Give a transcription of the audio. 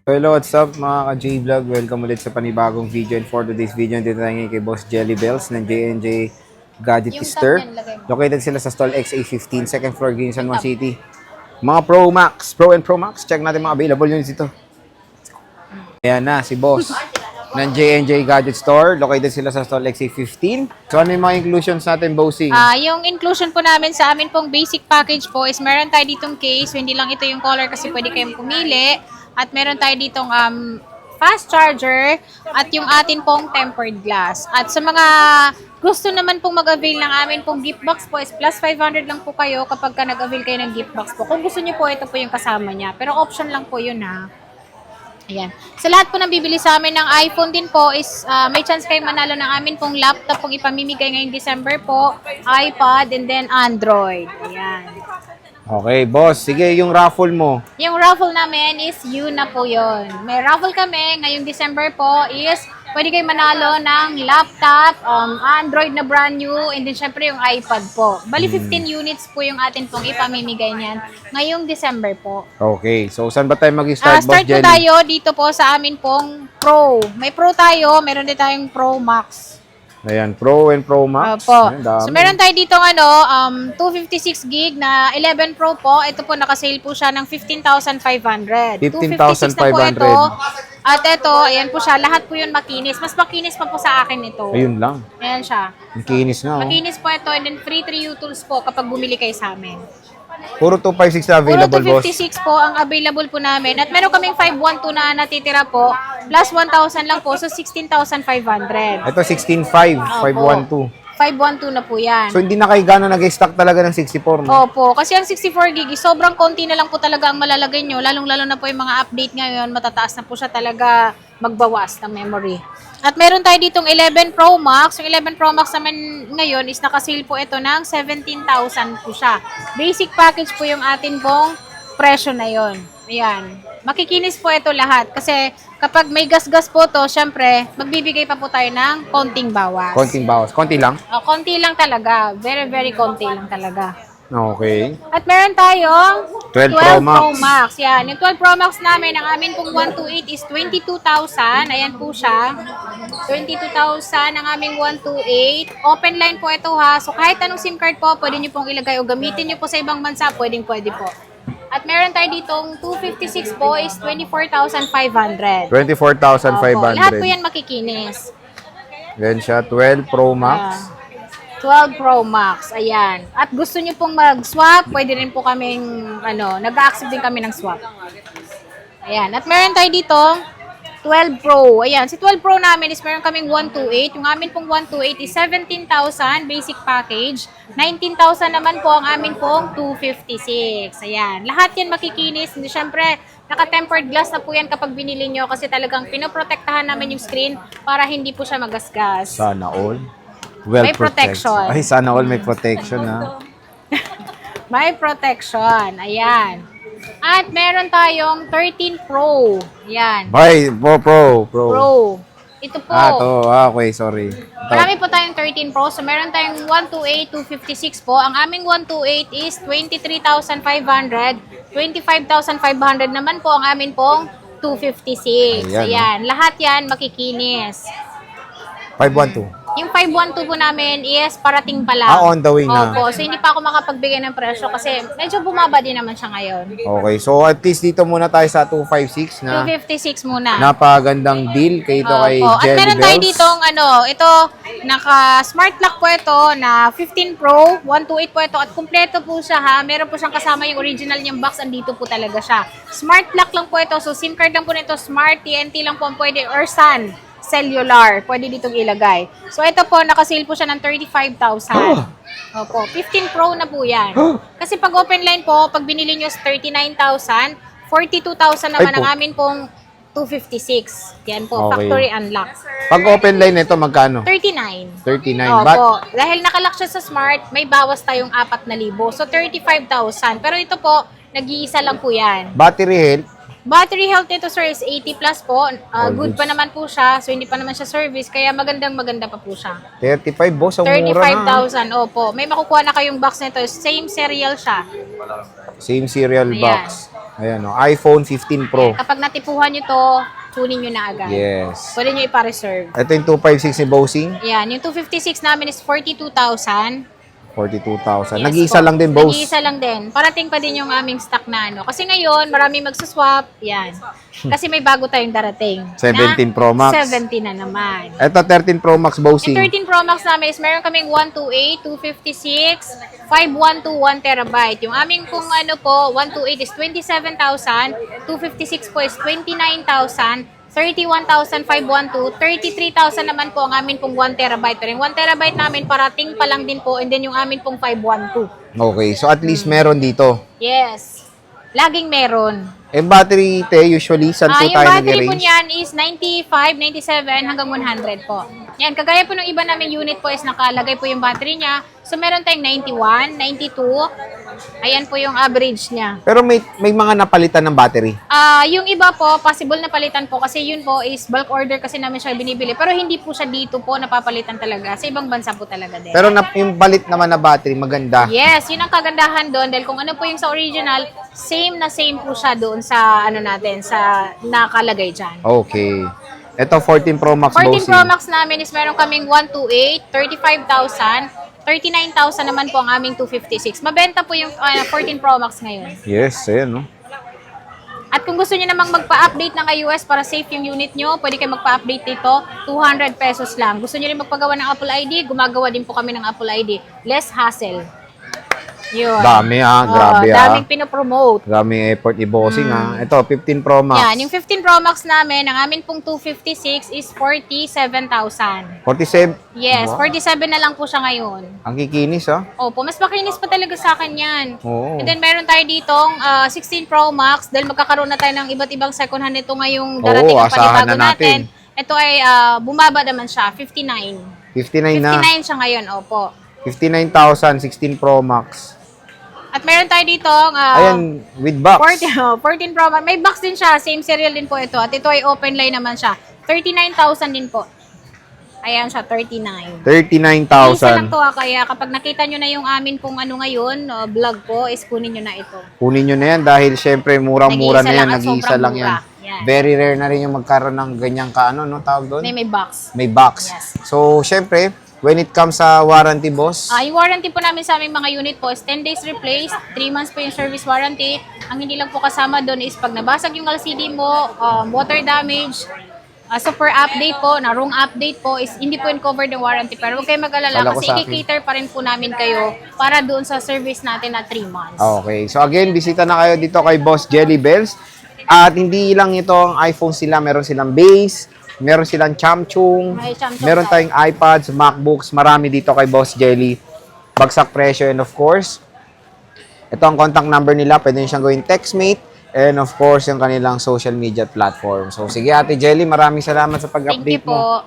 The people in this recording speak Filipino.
Hello, what's up mga ka-J-Vlog? Welcome ulit sa panibagong video. And for today's video, dito tayo ngayon kay Boss Jelly Bells ng J&J Gadgetister. Located sila sa stall XA15, second floor, Ginsan, San City. Mga Pro and Pro Max, check natin mga available units dito. Ayan na, si Boss ng J&J Gadget Store. Located sila sa stall XA15. So ano yung mga inclusions natin, Bossing? Yung inclusion po namin sa amin pong basic package po is meron tayo ditong case. So hindi lang ito yung color kasi pwede kayong pumili. At meron tayo ditong fast charger at yung atin pong tempered glass. At sa mga gusto naman pong mag-avail ng amin pong gift box po is plus 500 lang po kayo kapag ka nag-avail kayo ng gift box po. Kung gusto niyo po, ito po yung kasama niya. Pero option lang po yun ha. Ayan. Sa lahat po ng bibili sa amin ng iPhone din po is may chance kayo manalo ng amin pong laptop pong ipamimigay ngayong December po, iPad, and then Android. Ayan. Okay, Boss. Sige, yung raffle mo. Yung raffle namin is yun na po yun. May raffle kami ngayong December po is pwede kayo manalo ng laptop, Android na brand new, and then syempre yung iPad po. Bali 15 units po yung atin pong ipamimigay niyan ngayong December po. Okay, so saan ba tayo mag-start, Boss Start po Jelly? tayo dito po sa amin pong Pro. May Pro tayo, meron din tayong Pro Max. Ayan, Pro and Pro Max. Opo. Ayan, dami. So, meron tayo dito 256 gig na 11 Pro po. Ito po, nakasale po siya ng 15,500. 256 na po 15,500. ito. At ito, ayan po siya. Lahat po yun makinis. Mas makinis pa po sa akin ito. Ayun lang. Ayan siya. Ang kinis nga, oh. Makinis po ito and then free 3U tools po kapag bumili kayo sa amin. Puro 256 na Puro available, Boss. 256 po ang available po namin. At meron kaming 512 na natitira po. Plus 1,000 lang po. So, 16,500. Ito, 16.5, 512. 512 na po yan. So, hindi na kayo gano'n nag-stock talaga ng 64, no? Opo, kasi ang 64 gig, sobrang konti na lang po talaga ang malalagay nyo. Lalong-lalo na po yung mga update ngayon, matataas na po siya talaga magbawas ng memory. At meron tayo ditong 11 Pro Max. Yung 11 Pro Max naman ngayon is nakasale po ito ng 17,000 po siya. Basic package po yung atin pong presyo na yon. Ayan. Makikinis po ito lahat. Kasi kapag may gas-gas po to, syempre, magbibigay pa po tayo ng konting bawas. Konting bawas. Konti lang? Konti lang talaga. Very, very konti lang talaga. Okay. At meron tayong 12 Pro Max. Pro Max. Yan. Yung 12 Pro Max namin, ang amin pong 128 is 22,000. Ayan po siya. 22,000 ang aming 128. Open line po ito ha. So kahit anong SIM card po, pwede nyo pong ilagay o gamitin nyo po sa ibang bansa, pwede po. At meron tayo ditong 256 po is 24,500. 24,500. Lahat po yan makikinis. Yan siya, 12 Pro Max. 12 Pro Max, ayan. At gusto nyo pong mag-swap, pwede rin po kaming, nag-accept din kami ng swap. Ayan. At meron tayo dito, 12 Pro. Ayan, si 12 Pro namin is meron kaming 128. Yung amin pong 128 is 17,000 basic package. 19,000 naman po ang amin pong 256. Ayan. Lahat yan makikinis. Hindi, syempre, naka-tempered glass na po yan kapag binili nyo kasi talagang pinoprotektahan namin yung screen para hindi po siya magasgas. Sana all. Well May protection. Ay, sana all may protection, ha? May protection. Ayan. At meron tayong 13 Pro. Ayan. Bye, Pro. Pro. Ito po. Okay, sorry. Marami po tayong 13 Pro. So, meron tayong 128, 256 po. Ang aming 128 is 23,500. 25,500 naman po ang amin pong 256. Ayan. Lahat yan makikinis. 512. Yung 512 po namin is parating pa lang. On the way na. Opo. So, hindi pa ako makapagbigay ng presyo kasi medyo bumaba din naman siya ngayon. Okay, so at least dito muna tayo sa 256 na 256 muna. napagandang deal kay kay Opo. At Jelly meron tayo Bells. ditong ito, naka-smart lock po ito na 15 Pro, 128 po ito at kumpleto po siya ha. Meron po siyang kasama yung original niyang box, andito po talaga siya. Smart lock lang po ito, so SIM card lang po nito, Smart, TNT lang po ang pwede, or Sun, cellular, pwede ditong ilagay. So ito po, nakasale po siya ng 35,000. Opo, 15 Pro na po yan. Kasi pag open line po, pag binili nyo is 39,000, 42,000 naman ang amin pong 256. Yan po, Okay. factory unlock. Pag open line nito, magkano? 39. 39. Opo. But, Dahil nakalock siya sa Smart, may bawas tayong 4,000. So, 35,000. Pero ito po, nag-iisa lang po yan. battery health, Battery health nito, sir, is 80 plus po. All Good goods. pa naman po siya. So, hindi pa naman siya service. Kaya maganda pa po siya. 35, boss. Ang mura na. 35,000. Opo. May makukuha na kayong box nito. Same serial siya. Same serial Ayan. box. Ayan, no? iPhone 15 Pro. Kapag natipuhan nyo to, kunin nyo na agad. Yes. Pwede nyo ipa-reserve. Ito yung 256 ni Bossing. Yan, yung 256 namin is 42,000. 42,000. Yes Nag-iisa po. lang din, boss. Nag-iisa lang din. Parating pa din yung aming stock na ano. Kasi ngayon, maraming magsuswap. Yan. Kasi may bago tayong darating. 17 Pro Max. 17 na naman. Ito, 13 Pro Max, Yung Bossing. 13 Pro Max namin is meron kaming 128, 256, 512, 1 terabyte. Yung aming kung ano po, 128 is 27,000, 256 po is 29,000, 31,512, 33,000 naman po ang amin pong 1 terabyte. Pero yung 1 terabyte namin parating pa lang din po, and then yung amin pong 512. Okay, so at least meron dito. Yes. Laging meron. Battery, usually, saan po Yung tayo battery po nag-range? niyan is 95, 97 hanggang 100 po. Yan, kagaya po ng iba naming unit po is nakalagay po yung battery niya. So meron tayong 91, 92. Ayan po yung average niya. Pero may mga napalitan ng battery. Yung iba po, possible na palitan po kasi yun po is bulk order kasi namin siya binibili. Pero hindi po siya dito po napapalitan talaga. Sa ibang bansa po talaga din. Pero yung balit naman na battery, maganda. Yes, yun ang kagandahan doon dahil kung ano po yung sa original, same na same po siya doon sa ano natin, sa nakalagay dyan. Okay. Ito, 14 Pro Max, 14 Bossing. Pro Max namin is meron kaming 128, 35,000, 39,000 naman po ang aming 256. Mabenta po yung 14 Pro Max ngayon. Yes, ayan, no? At kung gusto niyo namang magpa-update ng iOS para safe yung unit nyo, pwede kayo magpa-update dito, 200 pesos lang. Gusto niyo rin magpagawa ng Apple ID, gumagawa din po kami ng Apple ID. Less hassle. Yun. Dami, grabe, daming pinopromote. Daming effort ni Bossing, Ito, 15 Pro Max. Yan, yung 15 Pro Max namin, ang amin pong 256 is 47,000. 47. Yes, Wow. 47 na lang po siya ngayon. Ang kikinis, Opo, mas makinis pa talaga sa akin yan. Oo. And then meron tayo ditong 16 Pro Max dahil magkakaroon na tayo ng iba't ibang second hand nito ngayong darating Oo, ang asahan panibago na natin. natin. Ito ay bumaba naman siya, 59. 59 na. 59 siya ngayon, opo. 59,000, 16 Pro Max. At meron tayo ditong Ayan, with box. 14 Pro Max. May box din siya, same serial din po ito. At ito ay open line naman siya. 39,000 din po. Ayan siya, 39. Isa lang 39,000. to kaya kapag nakita nyo na yung amin pong ano ngayon, vlog po, is kunin nyo na ito. Kunin nyo na yan dahil syempre murang-mura na Nag-iisa yan. lang at Nag-iisa sobrang lang yan. mura. Yan. Very rare na rin yung magkaroon ng ganyang no tawag doon? May box. May box. Yes. So, syempre, when it comes sa warranty, boss, Yung warranty po namin sa aming mga unit po is 10 days replace, 3 months po yung service warranty. Ang hindi lang po kasama doon is pag nabasag yung LCD mo, water damage, super update po, na wrong update po, is hindi po covered ng warranty. Pero huwag kayo mag-alala Kala ko kasi sa akin. i-cater pa rin po namin kayo para doon sa service natin na 3 months. okay. So, again, bisita na kayo dito kay Boss Jelly Bells. At hindi lang ito ang iPhone sila, meron silang base, meron silang Samsung, May Samsung meron tayong iPads, MacBooks, marami dito kay Boss Jelly. Bagsak presyo, and of course, ito ang contact number nila, pwede nyo siyang gawin textmate, and of course, yung kanilang social media platform. So, sige Ate Jelly, maraming salamat sa Thank you pag-update mo. po.